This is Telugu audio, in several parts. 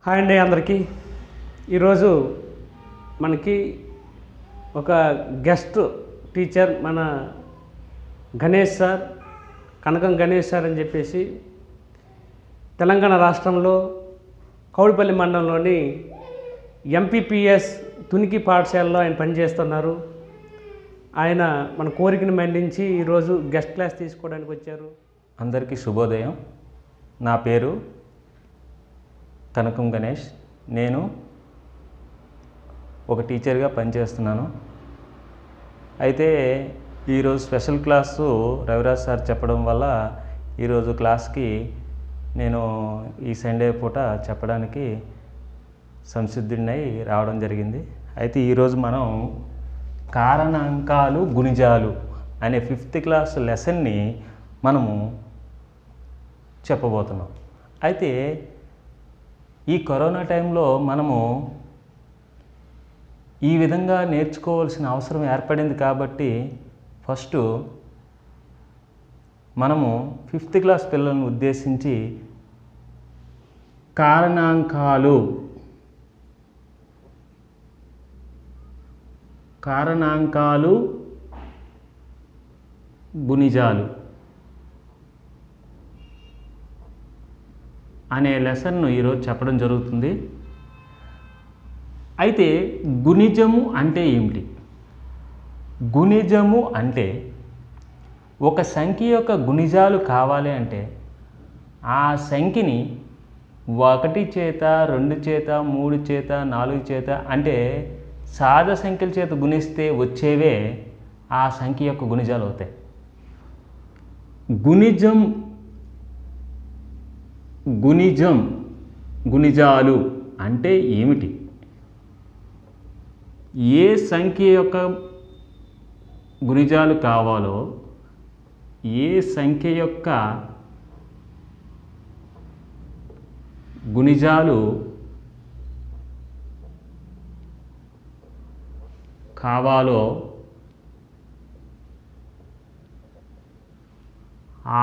హాయ్ అండి అందరికీ. ఈరోజు మనకి ఒక గెస్ట్ టీచర్ మన గణేష్ సార్, కనకం గణేష్ సార్ అని చెప్పేసి తెలంగాణ రాష్ట్రంలో కౌడిపల్లి మండలంలోని ఎంపీపీఎస్ తునికి పాఠశాలలో ఆయన పనిచేస్తున్నారు. ఆయన మన కోరికను మన్నించి ఈరోజు గెస్ట్ క్లాస్ తీసుకోవడానికి వచ్చారు. అందరికీ శుభోదయం. నా పేరు కనకం గణేష్. నేను ఒక టీచర్గా పనిచేస్తున్నాను. అయితే ఈరోజు స్పెషల్ క్లాసు రవిరాజ్ సార్ చెప్పడం వల్ల ఈరోజు క్లాస్కి నేను ఈ సండే పూట చెప్పడానికి సంసిద్ధుడినై రావడం జరిగింది. అయితే ఈరోజు మనం కారణాంకాలు గుణిజాలు అనే 5th క్లాస్ లెసన్ని మనము చెప్పబోతున్నాం. అయితే ఈ కరోనా టైంలో మనము ఈ విధంగా నేర్చుకోవాల్సిన అవసరం ఏర్పడింది కాబట్టి ఫస్ట్ మనము 5th క్లాస్ పిల్లలను ఉద్దేశించి కారణాంకాలు గుణిజాలు అనే లెసన్ను ఈరోజు చెప్పడం జరుగుతుంది. అయితే గుణిజము అంటే ఏమిటి? గుణిజము అంటే ఒక సంఖ్య యొక్క గుణిజాలు కావాలి అంటే ఆ సంఖ్యని 1 చేత 2 చేత 3 చేత 4 చేత అంటే సాదా సంఖ్యల చేత గుణిస్తే వచ్చేవే ఆ సంఖ్య యొక్క గుణిజాలు అవుతాయి. గుణిజాలు అంటే ఏమిటి? ఏ సంఖ్య యొక్క గుణిజాలు కావాలో ఏ సంఖ్య యొక్క గుణిజాలు కావాలో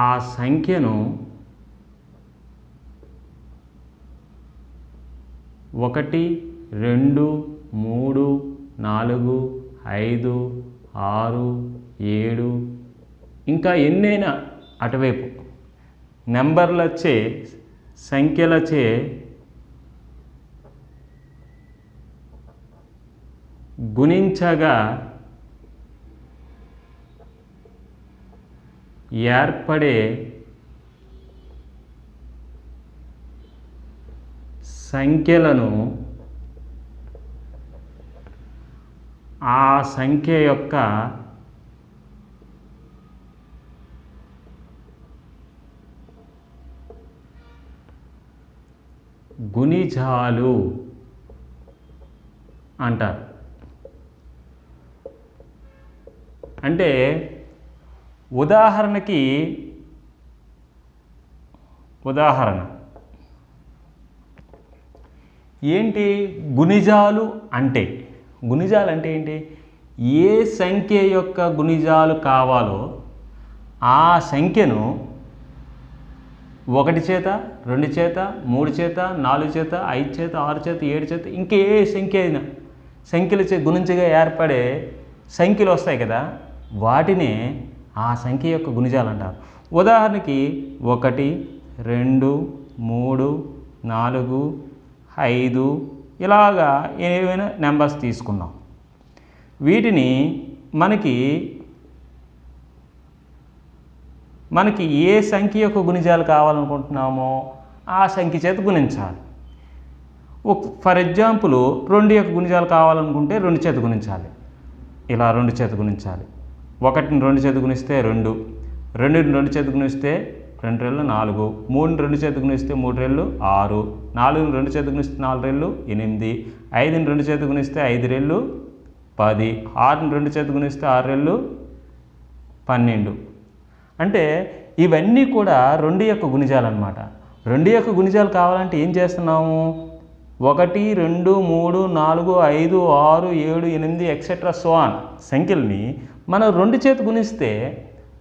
ఆ సంఖ్యను 1, 2, 3, 4, 5, 6, 7 ఇంకా ఎన్నైనా అటువైపు నెంబర్లచే సంఖ్యలచే గుణించగా ఏర్పడే సంఖ్యలను ఆ సంఖ్య యొక్క గుణిజాలు అంటారు. అంటే ఉదాహరణ ఏంటి? గుణిజాలు అంటే ఏంటి? ఏ సంఖ్య యొక్క గుణిజాలు కావాలో ఆ సంఖ్యను 1 చేత 2 చేత 3 చేత 4 చేత 5 చేత 6 చేత 7 చేత ఇంకే సంఖ్య అయినా సంఖ్యలు గుణించగా ఏర్పడే సంఖ్యలు వస్తాయి కదా, వాటినే ఆ సంఖ్య యొక్క గుణిజాలు అంటారు. ఉదాహరణకి 1, 2, 3, 4, 5 ఇలాగా ఏవైనా నెంబర్స్ తీసుకున్నాం. వీటిని మనకి ఏ సంఖ్య యొక్క గుణిజాలు కావాలనుకుంటున్నామో ఆ సంఖ్య చేత గుణించాలి. ఫర్ ఎగ్జాంపుల్ 2 యొక్క గుణిజాలు కావాలనుకుంటే 2 చేత గుణించాలి. ఇలా 2 చేత గుణించాలి. 1ని 2 చేత గుణిస్తే 2, 2ని 2 చేత గుణిస్తే 2 రెళ్ళు 4, 3ని 2 చేత గుణిస్తే 3 రెళ్ళు 6, 4ని 2 చేత గుణిస్తే 4 రెళ్ళు 8, 5ని 2 చేత గుణిస్తే 5 రెళ్ళు 10, 6ని 2 చేత గుణిస్తే 6 రెళ్ళు 12. అంటే ఇవన్నీ కూడా 2 యొక్క గుణిజాలు అన్నమాట. 2 యొక్క గుణిజాలు కావాలంటే ఏం చేస్తున్నాము? 1, 2, 3, 4, 5, 6, 7, 8 ఎక్సెట్రా సో ఆన్ సంఖ్యల్ని మనం 2 చేత గుణిస్తే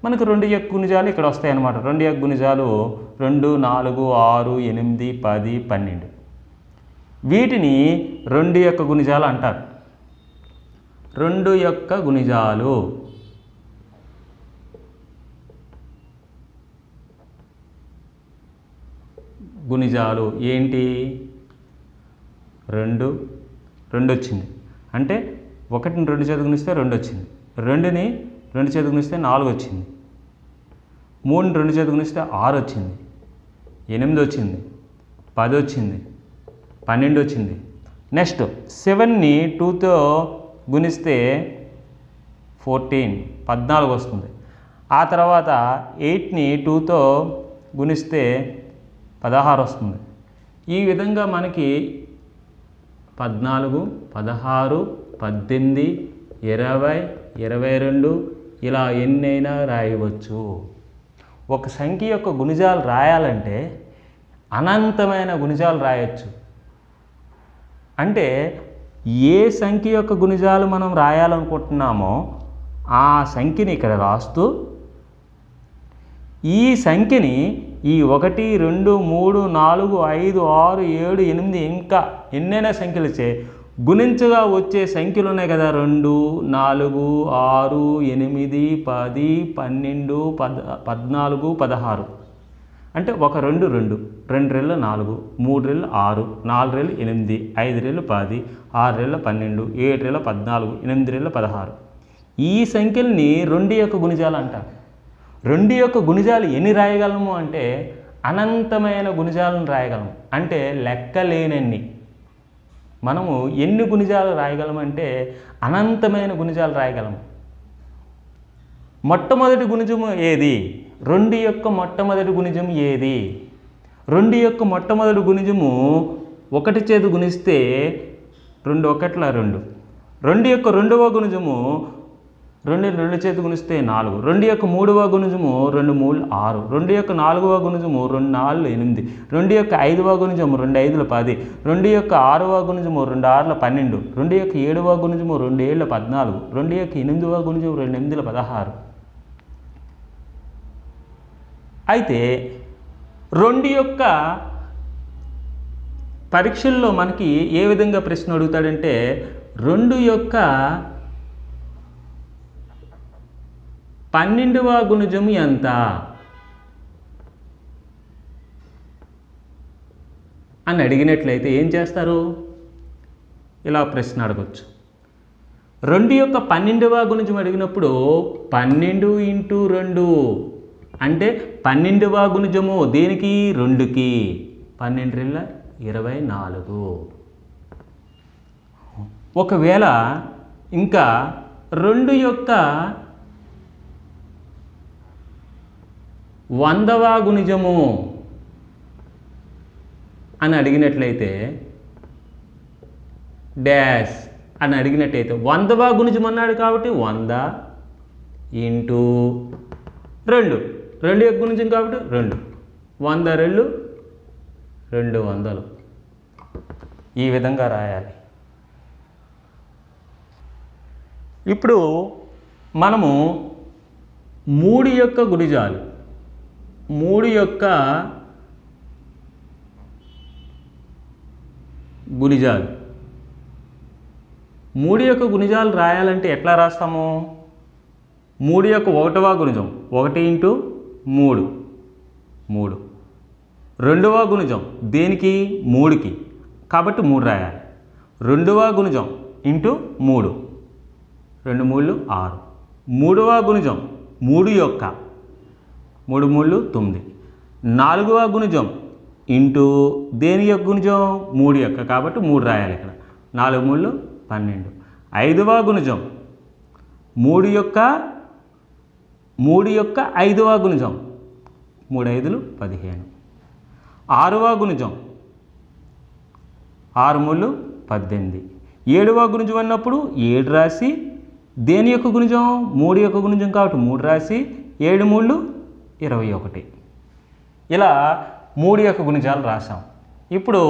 మనకు 2 యొక్క గుణిజాలు ఇక్కడ వస్తాయి అన్నమాట. 2 యొక్క గుణిజాలు 2, 4, 6, 8, 10, 12. వీటిని 2 యొక్క గుణిజాలు అంటారు. 2 యొక్క గుణిజాలు. గుణిజాలు ఏంటి? 2 వచ్చింది అంటే 1ని 2 చేత గుణిస్తే 2 వచ్చింది. 2ని 2 చేత గుణిస్తే 4 వచ్చింది. 3ని 2 చేత గుణిస్తే 6 వచ్చింది. 8 వచ్చింది. 10 వచ్చింది. 12 వచ్చింది. నెక్స్ట్ 7ని 2తో గుణిస్తే 14 వస్తుంది. ఆ తర్వాత 8ని 2తో గుణిస్తే 16 వస్తుంది. ఈ విధంగా మనకి 14, 16, 18, 20, 22 ఇలా ఎన్నైనా రాయవచ్చు. ఒక సంఖ్య యొక్క గుణిజాలు రాయాలంటే అనంతమైన గుణిజాలు రాయొచ్చు. అంటే ఏ సంఖ్య యొక్క గుణిజాలు మనం రాయాలనుకుంటున్నామో ఆ సంఖ్యని ఇక్కడ రాస్తూ ఈ సంఖ్యని ఈ 1, 2, 3, 4, 5, 6, 7, 8 ఇంకా ఎన్నైనా సంఖ్యలచే గుణించగా వచ్చే సంఖ్యలు ఉన్నాయి కదా, 2, 4, 6, 8, 10, 12, 14, 16 అంటే 1 2 2, 2 రెళ్ళు 4, 3 రెళ్ళు 6, 4 రెళ్ళు 8, 5 రెళ్ళు 10, 6 రెళ్ళు 12, 7 రెళ్ళు 14, 8 రెళ్ళు 16. ఈ సంఖ్యల్ని 2 యొక్క గుణిజాలు అంటారు. 2 యొక్క గుణిజాలు ఎన్ని రాయగలము అంటే అనంతమైన గుణిజాలను రాయగలము. అంటే లెక్కలేనన్ని. మనము ఎన్ని గుణిజాలు రాయగలమంటే అనంతమైన గుణిజాలు రాయగలము. మొట్టమొదటి గుణిజము ఏది? 2 యొక్క మొట్టమొదటి గుణిజం ఏది? 2 యొక్క మొట్టమొదటి గుణిజము 1 చేత గుణిస్తే 2 1ల 2. 2 యొక్క రెండవ గుణిజము 2 2 చేత గుణిస్తే 4. 2 యొక్క మూడవ గుణిజము 2 3 6. 2 యొక్క నాలుగవ గుణిజము 2 4 8. 2 యొక్క ఐదవ గుణిజము 2 5 10. 2 యొక్క ఆరవ గుణిజము 2 6 12. 2 యొక్క ఏడవ గుణిజము 2 7 14. 2 యొక్క ఎనిమిదవ గుణిజము 2 8 16. అయితే 2 యొక్క పరీక్షల్లో మనకి ఏ విధంగా ప్రశ్న అడుగుతాడంటే 2 యొక్క 12వ గుణిజము ఎంత అని అడిగినట్లయితే ఏం చేస్తారు? ఇలా ప్రశ్న అడగచ్చు. 2 యొక్క 12వ గుణిజం అడిగినప్పుడు 12 × 2 అంటే 12వ గుణిజము దేనికి? 2కి. 12 రెళ్ళ 24. ఒకవేళ ఇంకా 2 యొక్క 100వ గుణిజము అని అడిగినట్లయితే డాష్ అని అడిగినట్లయితే 100వ గుణిజం అన్నాడు కాబట్టి 100 × 2 యొక్క గుణిజం కాబట్టి 2. 100 రెళ్ళు 200. ఈ విధంగా రాయాలి. ఇప్పుడు మనము 3 యొక్క గుణిజాలు 3 యొక్క గుణిజాలు రాయాలంటే ఎట్లా రాస్తాము? 3 యొక్క 1వ గుణిజం 1 × 3 3. 2వ గుణిజం దేనికి? 3కి కాబట్టి 3 రాయాలి. 2వ గుణిజం × 3 2 3 6. 3వ గుణిజం 3 యొక్క 3 3 9. 4వ గుణిజం ఇంటూ దేని యొక్క గుణిజం? 3 యొక్క కాబట్టి 3 రాయాలి ఇక్కడ. 4 3 12. 5వ గుణిజం 3 యొక్క 5వ గుణిజం 3 5 15. 6వ గుణిజం 6 3 18. 7వ గుణిజం అన్నప్పుడు 7 రాసి దేని యొక్క గుణిజం? 3 యొక్క గుణిజం కాబట్టి 3 రాసి 7 3 21. ఇలా 3 యొక్క గుణిజాలు రాసాం. ఇప్పుడు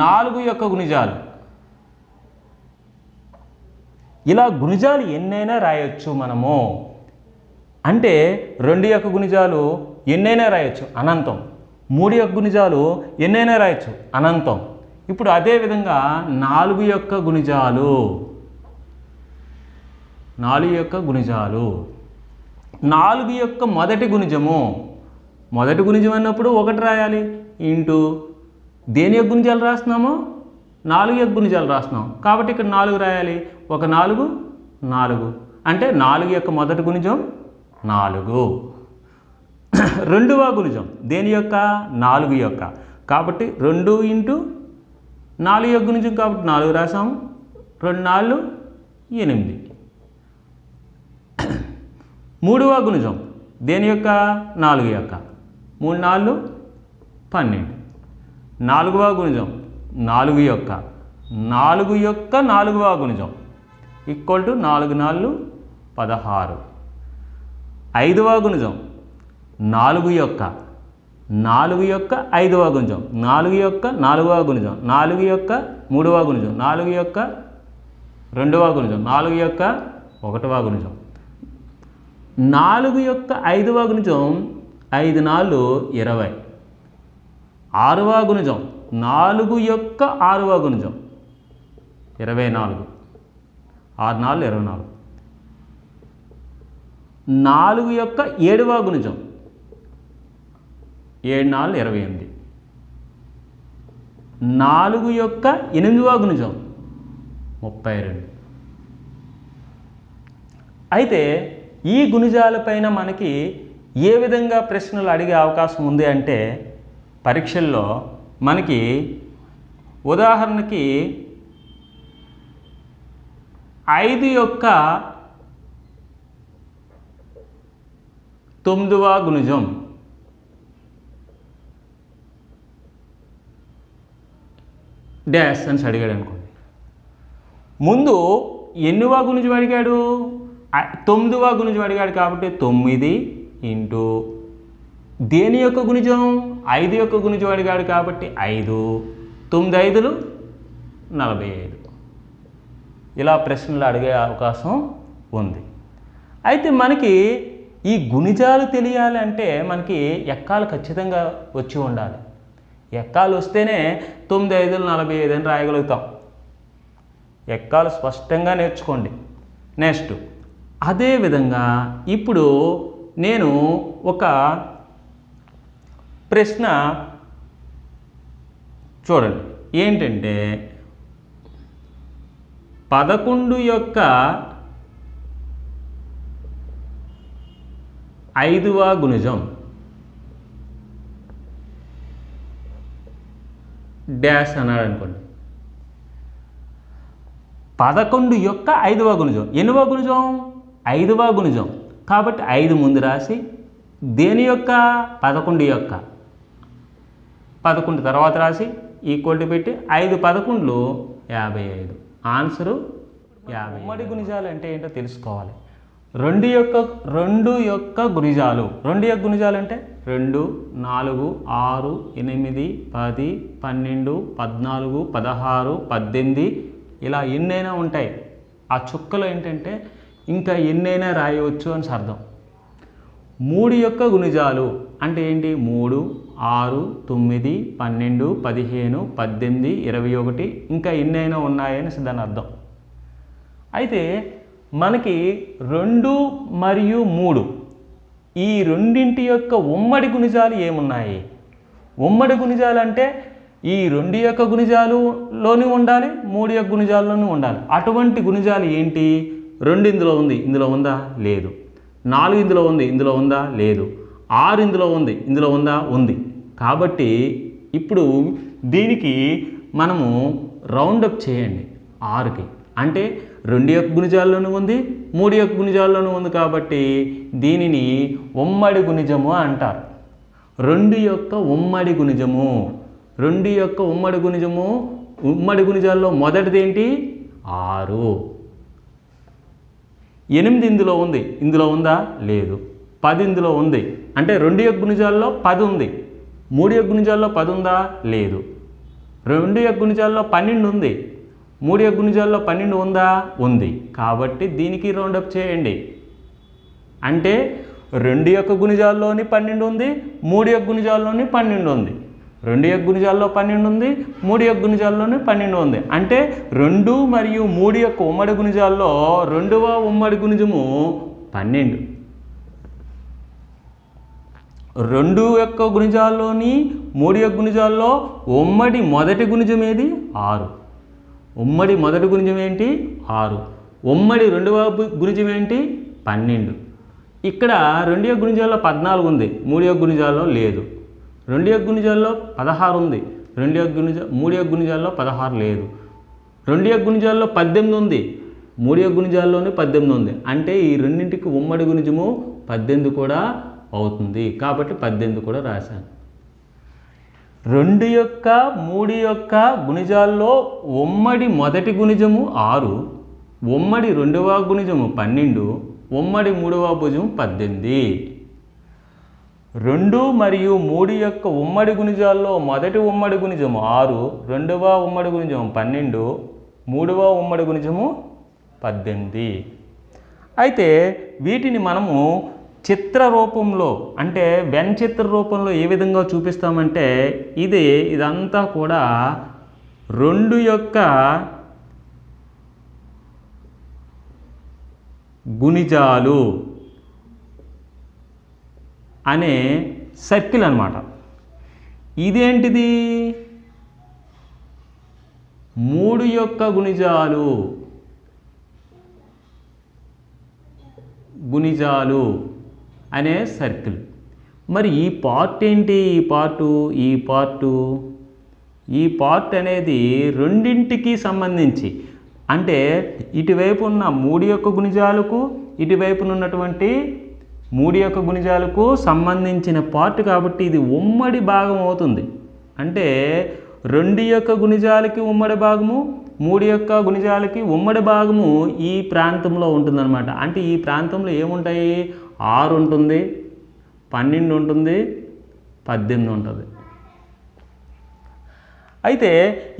4 యొక్క గుణిజాలు. ఇలా గుణిజాలు ఎన్నైనా రాయొచ్చు మనము. అంటే 2 యొక్క గుణిజాలు ఎన్నైనా రాయొచ్చు, అనంతం. 3 యొక్క గుణిజాలు ఎన్నైనా రాయొచ్చు, అనంతం. ఇప్పుడు అదేవిధంగా 4 యొక్క గుణిజాలు 4 యొక్క గుణిజాలు 4 యొక్క మొదటి గుణిజము అన్నప్పుడు 1 రాయాలి ఇంటూ దేని యొక్క గుణిజాలు రాస్తున్నామో 4 యొక్క గుణిజాలు రాస్తున్నాం కాబట్టి ఇక్కడ 4 రాయాలి. 1 4 4 అంటే 4 యొక్క మొదటి గుణిజం 4. రెండవ గుణిజం దేని యొక్క 4 యొక్క కాబట్టి 2 ఇంటూ 4 యొక్క గుణిజం కాబట్టి 4 రాసాము. 2 4 8. మూడవ గుణిజం దేని యొక్క 4 యొక్క 3 4 12. నాలుగవ గుణిజం 4 యొక్క 4వ గుణిజం ఈక్వల్ టు 4 4 16. ఐదవ గుణిజం 4 యొక్క 5వ గుణిజం 4 యొక్క 4వ గుణిజం 4 యొక్క 3వ గుణిజం 4 యొక్క 2వ గుణిజం 4 యొక్క 1వ గుణిజం 4 యొక్క 5వ గుణిజం 5 4 20. 6వ గుణిజం 4 యొక్క 6వ గుణిజం 24. 6 4 24. 4 యొక్క 7వ గుణిజం 7 4 28. 4 యొక్క 8వ గుణిజం 32. అయితే ఈ గుణిజాలపైన మనకి ఏ విధంగా ప్రశ్నలు అడిగే అవకాశం ఉంది అంటే పరీక్షల్లో మనకి ఉదాహరణకి 5 యొక్క 9వ గుణిజం డాష్ అని అడిగాడు అనుకోండి. ముందు ఎన్నవ గుణిజం అడిగాడు 9వ గుణిజం అడిగాడు కాబట్టి 9 ఇంటూ దేని యొక్క గుణిజం 5 యొక్క గుణిజం అడిగాడు కాబట్టి 5 9 5 45. ఇలా ప్రశ్నలు అడిగే అవకాశం ఉంది. అయితే మనకి ఈ గుణిజాలు తెలియాలి అంటే మనకి ఎక్కాలు ఖచ్చితంగా వచ్చి ఉండాలి. ఎక్కాలు వస్తేనే 9 5 45 అని రాయగలుగుతాం. ఎక్కాలు స్పష్టంగా నేర్చుకోండి. నెక్స్ట్ అదేవిధంగా ఇప్పుడు నేను ఒక ప్రశ్న చూడండి. ఏంటంటే 11 యొక్క 5వ గుణిజం డాష్ అన్నాడు అనుకోండి. 11 యొక్క 5వ గుణిజం ఎన్నవ గుణిజం 5వ గుణిజం కాబట్టి 5 ముందు రాసి దేని యొక్క 11 యొక్క 11 తర్వాత రాసి ఈక్వల్ టు పెట్టి 5 11 55. ఆన్సరు 50. ఉమ్మడి గుణిజాలు అంటే ఏంటో తెలుసుకోవాలి. 2 యొక్క గుణిజాలు 2 యొక్క గుణిజాలు అంటే 2 4 6 8 10 12 14 16 18 ఇలా ఎన్నైనా ఉంటాయి. ఆ చుక్కలు ఏంటంటే ఇంకా ఎన్నైనా రాయవచ్చు అని అర్థం. 3 యొక్క గుణిజాలు అంటే ఏంటి 3 6 9 12 15 18 21 ఇంకా ఎన్నైనా ఉన్నాయని దాని అర్థం. అయితే మనకి 2 మరియు 3 ఈ రెండింటి యొక్క ఉమ్మడి గుణిజాలు ఏమున్నాయి? ఉమ్మడి గుణిజాలు అంటే ఈ 2 యొక్క గుణిజాలులోని ఉండాలి, 3 యొక్క గుణిజాల్లోనూ ఉండాలి. అటువంటి గుణిజాలు ఏంటి? 2 ఇందులో ఉంది, ఇందులో ఉందా? లేదు. 4 ఇందులో ఉంది, ఇందులో ఉందా? లేదు. 6 ఇందులో ఉంది, ఇందులో ఉందా? ఉంది. కాబట్టి ఇప్పుడు దీనికి మనము రౌండప్ చేయండి 6కి. అంటే 2 యొక్క గుణిజాల్లోనూ ఉంది, 3 యొక్క గుణిజాల్లోనూ ఉంది కాబట్టి దీనిని ఉమ్మడి గుణిజము అంటారు. 2 యొక్క ఉమ్మడి గుణిజము 2 యొక్క ఉమ్మడి గుణిజము ఉమ్మడి గుణిజాల్లో మొదటిది ఏంటి? 6. 8 ఇందులో ఉంది, ఇందులో ఉందా? లేదు. 10 ఇందులో ఉంది అంటే 2 యొక్క గుణిజాల్లో 10 ఉంది. 3 యొక్క గుణిజాల్లో 10 ఉందా? లేదు. 2 యొక్క గుణిజాల్లో 12 ఉంది. 3 యొక్క గుణిజాల్లో 12 ఉందా? ఉంది. కాబట్టి దీనికి రౌండప్ చేయండి. అంటే 2 యొక్క గుణిజాల్లోని 12 ఉంది, 3 యొక్క గుణిజాల్లోని 12 ఉంది. 2 యొక్క గుణిజాల్లో 12 ఉంది, 3 యొక్క గుణిజాల్లోనే 12 ఉంది. అంటే 2 మరియు 3 యొక్క ఉమ్మడి గుణిజాల్లో 2వ ఉమ్మడి గుణిజము 12. 2 యొక్క గుణిజాల్లోని 3 యొక్క గుణిజాల్లో ఉమ్మడి మొదటి గుణిజం ఏది? 6. ఉమ్మడి మొదటి గుణిజం ఏంటి? 6. ఉమ్మడి రెండవ గుణిజం ఏంటి? 12. ఇక్కడ 2 యొక్క గుణిజాల్లో 14 ఉంది, 3 యొక్క గుణిజాల్లో లేదు. 2 యొక్క గుణిజాల్లో 16 ఉంది, 3 యొక్క గుణిజాల్లో 16 లేదు. 2 యొక్క గుణిజాల్లో 18 ఉంది, 3 యొక్క గుణిజాల్లోనే 18 ఉంది. అంటే ఈ రెండింటికి ఉమ్మడి గుణిజము 18 కూడా అవుతుంది. కాబట్టి 18 కూడా రాశాను. 2 యొక్క 3 యొక్క గుణిజాల్లో ఉమ్మడి మొదటి గుణిజము 6, ఉమ్మడి రెండవ గుణిజము 12, ఉమ్మడి మూడవ భుజం 18. 2 మరియు 3 యొక్క ఉమ్మడి గుణిజాల్లో మొదటి ఉమ్మడి గుణిజము 6, రెండవ ఉమ్మడి గుణిజము 12, మూడవ ఉమ్మడి గుణిజము 18. అయితే వీటిని మనము చిత్ర రూపంలో అంటే చిత్ర రూపంలో ఏ విధంగా చూపిస్తామంటే ఇదంతా కూడా 2 యొక్క గుణిజాలు అనే సర్కిల్ అన్నమాట. ఇదేంటిది? 3 యొక్క గుణిజాలు అనే సర్కిల్. మరి ఈ పార్ట్ ఏంటి? ఈ పార్ట్ అనేది రెండింటికి సంబంధించి, అంటే ఇటువైపు ఉన్న 3 యొక్క గుణిజాలకు ఇటువైపున ఉన్నటువంటి 3 యొక్క గుణిజాలకు సంబంధించిన పార్ట్ కాబట్టి ఇది ఉమ్మడి భాగం అవుతుంది. అంటే 2 యొక్క గుణిజాలకి ఉమ్మడి భాగము, 3 యొక్క గుణిజాలకి ఉమ్మడి భాగము ఈ ప్రాంతంలో ఉంటుందన్నమాట. అంటే ఈ ప్రాంతంలో ఏముంటాయి? 6 ఉంటుంది, 12 ఉంటుంది, 18 ఉంటుంది. అయితే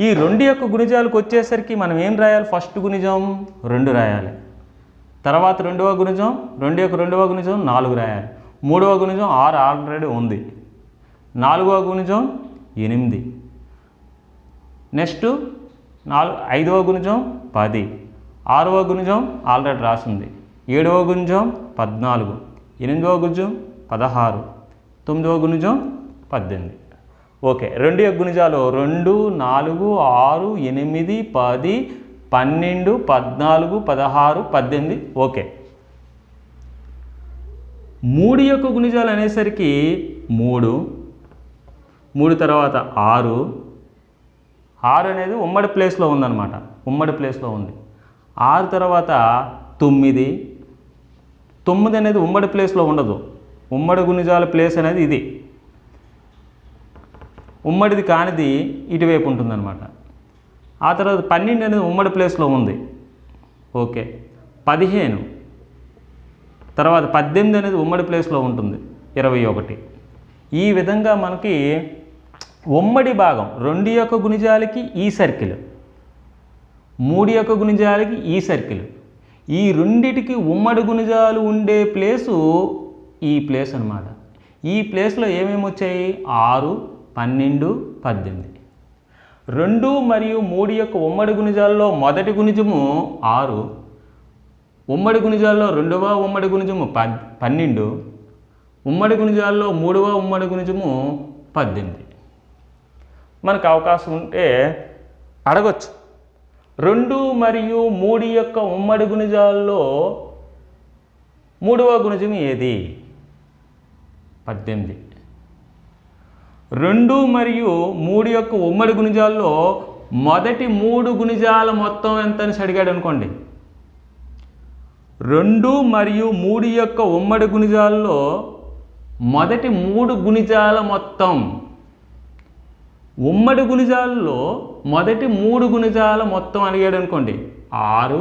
ఈ 2 యొక్క గుణిజాలకు వచ్చేసరికి మనం ఏం రాయాలి? ఫస్ట్ గుణిజం 2 రాయాలి, తర్వాత రెండవ గుణిజం 2 యొక్క రెండవ గుణిజం 4 రాయాలి, మూడవ గుణిజం 6 ఆల్రెడీ ఉంది, నాలుగవ గుణిజం 8, నెక్స్ట్ 5వ గుణిజం 10, 6వ గుణిజం ఆల్రెడీ రాసింది, 7వ గుణిజం 14, 8వ గుణిజం 16, 9వ గుణిజం 18. ఓకే, 2 యొక్క గుణిజాలు 2, 4, 6, 8, 10, 12, 14, 16, 18. ఓకే, 3 యొక్క గుణిజాలు అనేసరికి 3 తర్వాత 6 అనేది ఉమ్మడి ప్లేస్లో ఉందన్నమాట. ఉమ్మడి ప్లేస్లో ఉంది. 6 తర్వాత 9 అనేది ఉమ్మడి ప్లేస్లో ఉండదు. ఉమ్మడి గుణిజాల ప్లేస్ అనేది ఇది, ఉమ్మడిది కానిది ఇటువైపు ఉంటుందన్నమాట. ఆ తర్వాత 12 అనేది ఉమ్మడి ప్లేస్లో ఉంది. ఓకే, 15 తర్వాత 18 అనేది ఉమ్మడి ప్లేస్లో ఉంటుంది, 21. ఈ విధంగా మనకి ఉమ్మడి భాగం 2 యొక్క గుణిజాలకి ఈ సర్కిల్, 3 యొక్క గుణిజాలకి ఈ సర్కిల్, ఈ రెండిటికి ఉమ్మడి గుణిజాలు ఉండే ప్లేసు ఈ ప్లేస్ అన్నమాట. ఈ ప్లేస్లో ఏమేమి వచ్చాయి? 6, 12, 18. 2 మరియు 3 యొక్క ఉమ్మడి గుణిజాల్లో మొదటి గుణిజము 6, ఉమ్మడి గుణిజాల్లో రెండవ ఉమ్మడి గుణిజము 12, ఉమ్మడి గుణిజాల్లో మూడవ ఉమ్మడి గుణిజము 18. మనకు అవకాశం ఉంటే అడగొచ్చు, 2 మరియు 3 యొక్క ఉమ్మడి గుణిజాల్లో మూడవ గుణిజం ఏది? 18. 2 మరియు 3 యొక్క ఉమ్మడి గుణిజాల్లో మొదటి 3 గుణిజాల మొత్తం ఎంత అని అడిగాడు అనుకోండి. 2 మరియు 3 యొక్క ఉమ్మడి గుణిజాల్లో మొదటి 3 గుణిజాల మొత్తం, ఉమ్మడి గుణిజాల్లో మొదటి 3 గుణిజాల మొత్తం అడిగాడు అనుకోండి. 6,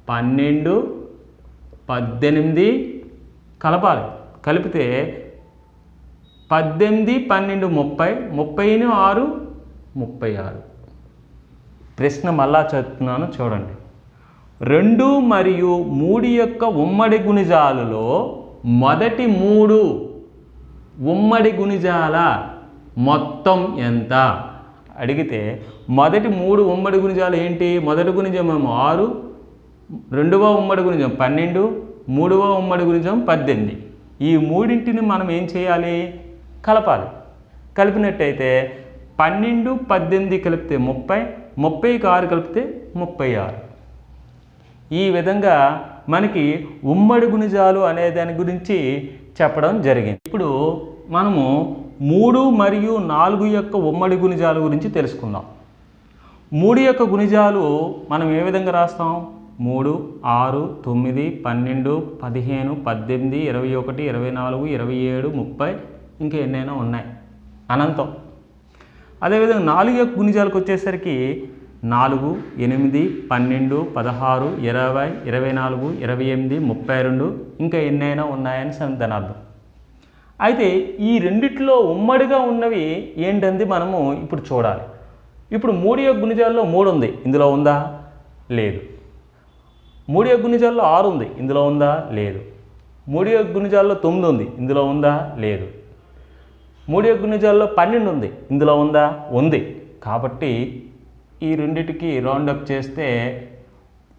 12, 18 కలపాలి. కలిపితే 18, 12, 30, 30ని 6, 36. ప్రశ్న మళ్ళా చదువుతున్నాను చూడండి. 2 మరియు 3 యొక్క ఉమ్మడి గుణిజాలలో మొదటి 3 ఉమ్మడి గుణిజాల మొత్తం ఎంత అడిగితే మొదటి 3 ఉమ్మడి గుణిజాలు ఏంటి? మొదటి గుణిజం ఏమో 6, రెండవ ఉమ్మడి గుణిజం 12, మూడవ ఉమ్మడి గుణిజం 18. ఈ మూడింటిని మనం ఏం చేయాలి? కలపాలి. కలిపినట్టయితే 12, 18 కలిపితే 30, 30కి 6 కలిపితే 36. ఈ విధంగా మనకి ఉమ్మడి గుణిజాలు అనే దాని గురించి చెప్పడం జరిగింది. ఇప్పుడు మనము 3 మరియు 4 యొక్క ఉమ్మడి గుణిజాల గురించి తెలుసుకుందాం. 3 యొక్క గుణిజాలు మనం ఏ విధంగా రాస్తాం? 3, 6, 9, 12, 15, 18, 21, 24, 27, 30 ఇంకా ఎన్నైనా ఉన్నాయి, అనంతం. అదేవిధంగా 4 యొక్క గుణిజాలకు వచ్చేసరికి 4, 8, 12, 16, 20, 24, 28, 32 ఇంకా ఎన్నైనా ఉన్నాయని దాని అర్థం. అయితే ఈ రెండిట్లో ఉమ్మడిగా ఉన్నవి ఏంటంది మనము ఇప్పుడు చూడాలి. ఇప్పుడు 3 యొక్క గుణిజాల్లో 3 ఉంది, ఇందులో ఉందా? లేదు. 3 యొక్క గుణిజాల్లో 6 ఉంది, ఇందులో ఉందా? లేదు. 3 యొక్క గుణిజాల్లో 9 ఉంది, ఇందులో ఉందా? లేదు. 3 యొక్క గుణిజాల్లో 12 ఉంది, ఇందులో ఉందా? ఉంది. కాబట్టి ఈ రెండిటికి రౌండప్ చేస్తే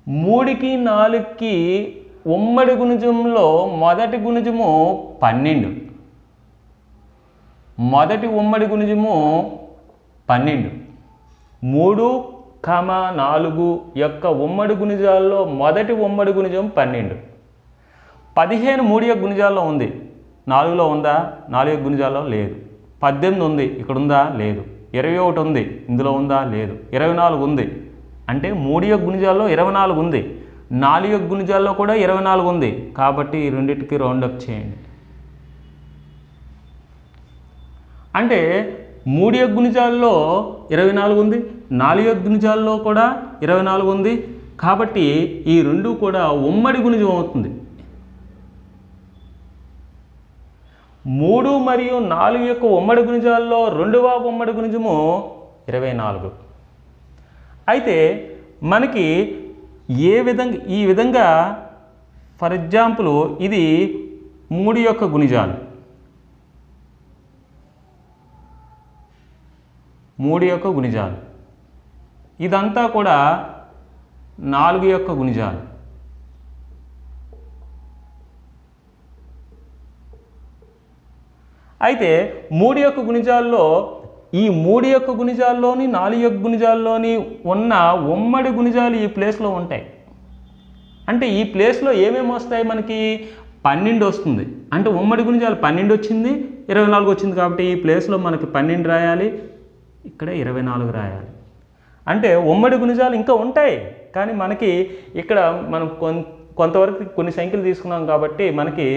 3కి 4కి ఉమ్మడి గుణిజంలో మొదటి గుణిజము 12, మొదటి ఉమ్మడి గుణిజము 12. 3, 4 యొక్క ఉమ్మడి గుణిజాల్లో మొదటి ఉమ్మడి గుణిజం 12. 15 3 యొక్క గుణిజాల్లో ఉంది, 4లో ఉందా? 4 యొక్క గుణిజాల్లో లేదు. 18 ఉంది, ఇక్కడ ఉందా? లేదు. 21 ఉంది, ఇందులో ఉందా? లేదు. 24 ఉంది, అంటే 3 యొక్క గుణిజాల్లో 24 ఉంది, 4 యొక్క గుణిజాల్లో కూడా 24 ఉంది. కాబట్టి ఈ రెండింటికి రౌండప్ చేయండి. అంటే 3 యొక్క గుణిజాల్లో 24 ఉంది, 4 యొక్క గుణిజాల్లో కూడా 24 ఉంది. కాబట్టి ఈ రెండు కూడా ఉమ్మడి గుణిజం అవుతుంది. 3 మరియు 4 యొక్క ఉమ్మడి గుణిజాల్లో రెండవ ఉమ్మడి గుణిజము 24. అయితే మనకి ఈ విధంగా ఫర్ ఎగ్జాంపుల్ ఇది 3 యొక్క గుణిజాలు, 3 యొక్క గుణిజాలు, ఇదంతా కూడా 4 యొక్క గుణిజాలు. అయితే 3 యొక్క గుణిజాల్లో ఈ 3 యొక్క గుణిజాల్లోని 4 యొక్క గుణిజాల్లోని ఉన్న ఉమ్మడి గుణిజాలు ఈ ప్లేస్లో ఉంటాయి. అంటే ఈ ప్లేస్లో ఏమేమి వస్తాయి? మనకి 12 వస్తుంది. అంటే ఉమ్మడి గుణిజాలు 12 వచ్చింది, 24 వచ్చింది. కాబట్టి ఈ ప్లేస్లో మనకి 12 రాయాలి, ఇక్కడ 24 రాయాలి. అంటే ఉమ్మడి గుణిజాలు ఇంకా ఉంటాయి, కానీ మనకి ఇక్కడ మనం కొంతవరకు కొన్ని సంఖ్యలు తీసుకున్నాం కాబట్టి మనకి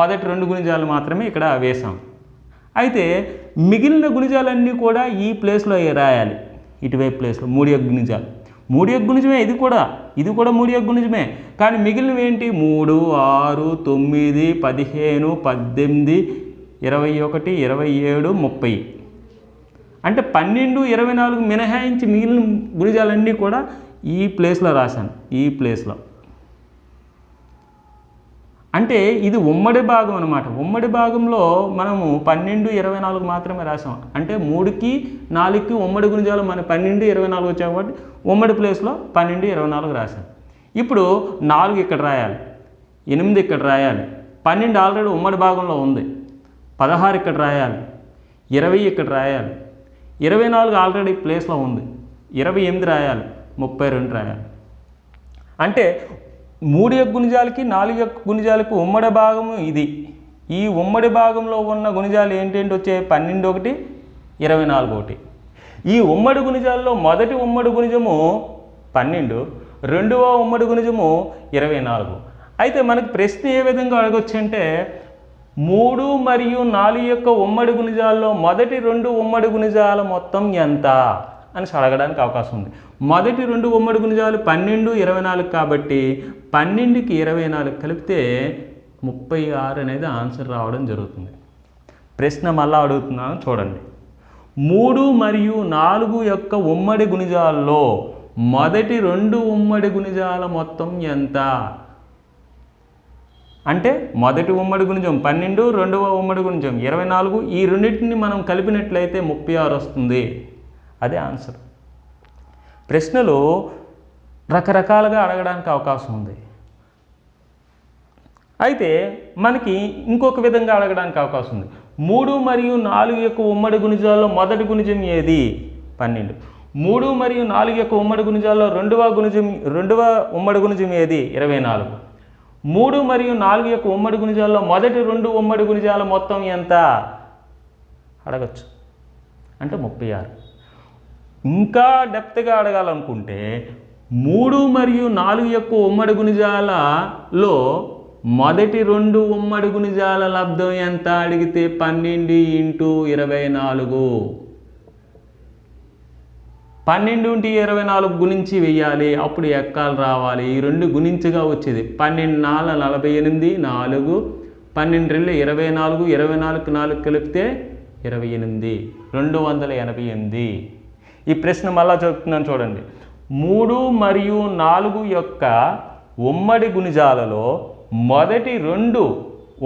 మొదటి 2 గుణిజాలు మాత్రమే ఇక్కడ వేసాం. అయితే మిగిలిన గుణిజాలన్నీ కూడా ఈ ప్లేస్లో రాయాలి, ఇటువైపు ప్లేస్లో. 3 యొక్క గుణిజాలు, 3 యొక్క గుణిజమే, ఇది కూడా 3 యొక్క గుణిజమే. కానీ మిగిలినవి ఏంటి? 3, 6, 9, 15, 18, 21, 27, 30. అంటే 12, 24 మినహాయించి మిగిలిన గుణిజాలన్నీ కూడా ఈ ప్లేస్లో రాశాను, ఈ ప్లేస్లో. అంటే ఇది ఉమ్మడి భాగం అన్నమాట. ఉమ్మడి భాగంలో మనము 12, 24 మాత్రమే రాసాం. అంటే 3కి 4కి ఉమ్మడి గుణిజాలు మన 12, 24 వచ్చాయి కాబట్టి ఉమ్మడి ప్లేస్లో 12, 24 రాశాను. ఇప్పుడు 4 ఇక్కడ రాయాలి, 8 ఇక్కడ రాయాలి, 12 ఆల్రెడీ ఉమ్మడి భాగంలో ఉంది, 16 ఇక్కడ రాయాలి, 20 ఇక్కడ రాయాలి, 24 ఆల్రెడీ ప్లేస్లో ఉంది, 28 రాయాలి, 32 రాయాలి. అంటే 3 యొక్క గుణిజాలకి 4 యొక్క గుణిజాలకు ఉమ్మడి భాగము ఇది. ఈ ఉమ్మడి భాగంలో ఉన్న గుణిజాలు ఏంటేంటి వచ్చాయి? 12 ఒకటి, 24 ఒకటి. ఈ ఉమ్మడి గుణిజాల్లో మొదటి ఉమ్మడి గుణిజము 12, రెండవ ఉమ్మడి గుణిజము 24. అయితే మనకి ప్రశ్న ఏ విధంగా అడగొచ్చు అంటే 3 మరియు 4 యొక్క ఉమ్మడి గుణిజాల్లో మొదటి 2 ఉమ్మడి గుణిజాల మొత్తం ఎంత అని అడగడానికి అవకాశం ఉంది. మొదటి 2 ఉమ్మడి గుణిజాలు 12, 24 కాబట్టి 12కి 24 కలిపితే 36 అనేది ఆన్సర్ రావడం జరుగుతుంది. ప్రశ్న మళ్ళా అడుగుతున్నాను చూడండి. 3 మరియు 4 యొక్క ఉమ్మడి గుణిజాల్లో మొదటి 2 ఉమ్మడి గుణిజాల మొత్తం ఎంత అంటే మొదటి ఉమ్మడి గుణిజం 12, రెండవ ఉమ్మడి గుణిజం 24, ఈ రెండింటిని మనం కలిపినట్లయితే 36 వస్తుంది. అదే ఆన్సర్. ప్రశ్నలు రకరకాలుగా అడగడానికి అవకాశం ఉంది. అయితే మనకి ఇంకొక విధంగా అడగడానికి అవకాశం ఉంది. 3 మరియు 4 యొక్క ఉమ్మడి గుణిజాల్లో మొదటి గుణిజం ఏది? 12. 3 మరియు 4 యొక్క ఉమ్మడి గుణిజాల్లో రెండవ ఉమ్మడి గుణిజం ఏది? 24. 3 మరియు 4 యొక్క ఉమ్మడి గుణిజాల్లో మొదటి 2 ఉమ్మడి గుణిజాల మొత్తం ఎంత అడగచ్చు. అంటే 36. ఇంకా డెప్త్గా అడగాలనుకుంటే 3 మరియు 4 యొక్క ఉమ్మడి గుణిజాలలో మొదటి 2 ఉమ్మడి గుణిజాల లబ్ధం ఎంత అడిగితే 12 × 24. 12 × 24 గుణించి వెయ్యాలి. అప్పుడు ఎక్కాలు రావాలి. ఈ రెండు గుణించగా వచ్చేది 12 4 48, 4 12 2 24, 24కి 4 కలిపితే 28, 288. ఈ ప్రశ్న మళ్ళా చెప్తున్నాను చూడండి. 3 మరియు 4 యొక్క ఉమ్మడి గుణిజాలలో మొదటి 2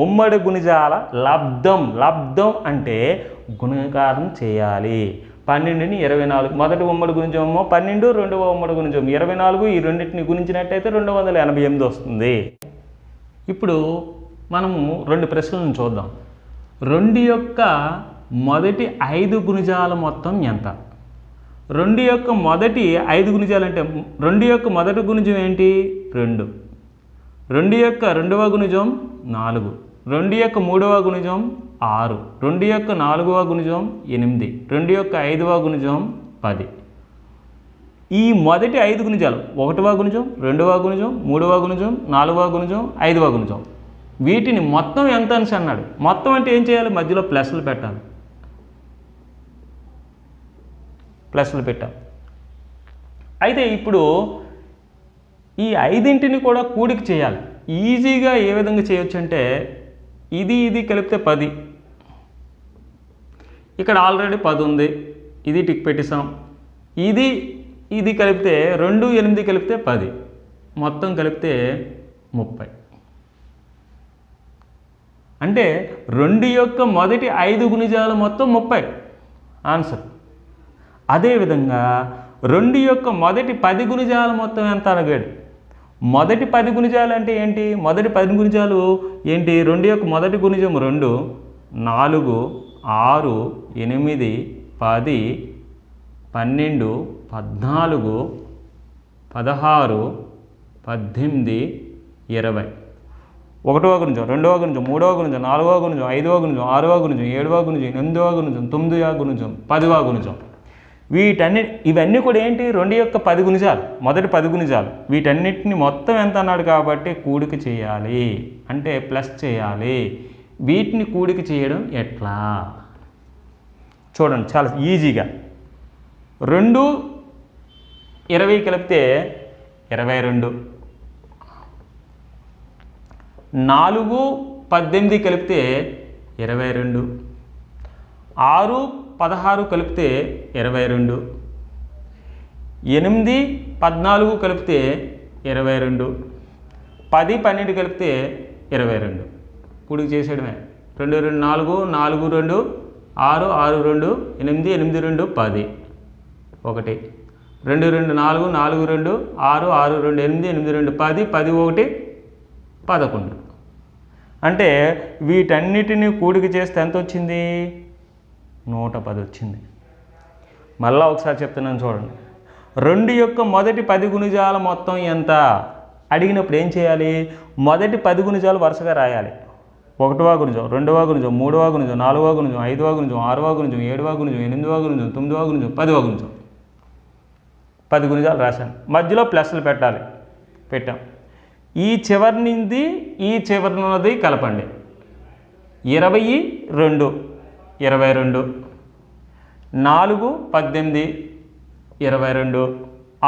ఉమ్మడి గుణిజాల లబ్ధం అంటే గుణకారం చేయాలి. 12ని 24, మొదటి ఉమ్మడి గుణిజమేమో 12, రెండవ ఉమ్మడి గుణిజం 24, ఈ రెండింటిని గుణించినట్టయితే 288 వస్తుంది. ఇప్పుడు మనము 2 ప్రశ్నలను చూద్దాం. 2 యొక్క మొదటి 5 గుణిజాల మొత్తం ఎంత? 2 యొక్క మొదటి 5 గుణిజాలు అంటే 2 యొక్క మొదటి గుణిజం ఏంటి? 2. 2 యొక్క రెండవ గుణిజం 4. 2 యొక్క మూడవ గుణిజం 6. 2 యొక్క నాలుగవ గుణిజం 8. 2 యొక్క ఐదవ గుణిజం 10. ఈ మొదటి 5 గుణిజాలు 1వ గుణిజం, 2వ గుణిజం, 3వ గుణిజం, 4వ గుణిజం, 5వ గుణిజం, వీటిని మొత్తం ఎంత అని అన్నాడు. మొత్తం అంటే ఏం చేయాలి? మధ్యలో ప్లస్లు పెట్టాలి. ప్లస్లు పెట్టాం. అయితే ఇప్పుడు ఈ 5ంటిని కూడా కూడిక చేయాలి. ఈజీగా ఏ విధంగా చేయొచ్చు అంటే ఇది కలిపితే 10. ఇక్కడ ఆల్రెడీ 10 ఉంది, ఇది టిక్ పెట్టేసాం. ఇది కలిపితే 2, 8 కలిపితే 10, మొత్తం కలిపితే 30. అంటే 2 యొక్క మొదటి 5 గుణిజాలు మొత్తం 30 ఆన్సర్. అదేవిధంగా 2 యొక్క మొదటి 10 గుణిజాలు మొత్తం ఎంత అడిగాడు. మొదటి 10 గుణిజాలు అంటే ఏంటి? మొదటి 10 గుణిజాలు ఏంటి? 2 యొక్క మొదటి గుణిజం 2, 4, 6, 8, 10, 12, 14, 16, 18, 20. 1వ గుణిజం, 2వ గుణిజం, 3వ గుణిజం, 4వ గుణిజం, 5వ గుణిజం, 6వ గుణిజం, 7వ గుణిజం, 8వ గుణిజం, 9వ గుణిజం, 10వ గుణిజం. ఇవన్నీ కూడా ఏంటి? 2 యొక్క 10 గుణిజాలు, మొదటి 10 గుణిజాలు. వీటన్నిటిని మొత్తం ఎంత అన్నాడు కాబట్టి కూడిక చేయాలి, అంటే ప్లస్ చేయాలి. వీటిని కూడిక చేయడం ఎట్లా చూడండి, చాలా ఈజీగా. 2 20 కలిపితే 22, 4 18 కలిపితే 22, 6 16 కలిపితే 22, 8 14 కలిపితే 22, 10 12 కలిపితే 22. కూడిక చేసేయడమే. 2 2 4, 4 2 6, 6 2 8, 8 2 10, 1 2 2 4, 4 2 6, 6 2 8, 8 2 10, 10 1 11. అంటే వీటన్నిటిని కూడిక చేస్తే ఎంత వచ్చింది? 110 వచ్చింది. మళ్ళా ఒకసారి చెప్తున్నాను చూడండి. 2 యొక్క మొదటి 10 గుణిజాల మొత్తం ఎంత అడిగినప్పుడు ఏం చేయాలి? మొదటి 10 గుణిజాలు వరుసగా రాయాలి. 1వ గుణిజం, 2వ గుణిజం, 3వ గుణిజం, 4వ గుణిజం, 5వ గుణిజం, 6వ గుణిజం, 7వ గుణిజం, 8వ గుణిజం, 9వ గుణిజం, 10వ గుణిజం. 10 గుణిజాలు రాశాను. మధ్యలో ప్లస్లు పెట్టాలి. పెట్టాం. ఈ చివరినిది ఈ చివరినది కలపండి. 22, 22, 4 18, 22,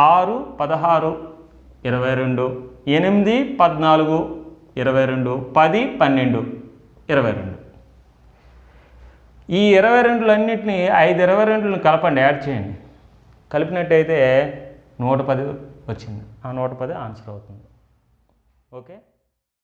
6 16, 22, 8 14, 22, 10 12, 22. ఈ 22లన్నింటినీ 5 22లను కలపండి, యాడ్ చేయండి. కలిపినట్టయితే 110 వచ్చింది. ఆ 110 ఆన్సర్ అవుతుంది. ఓకే.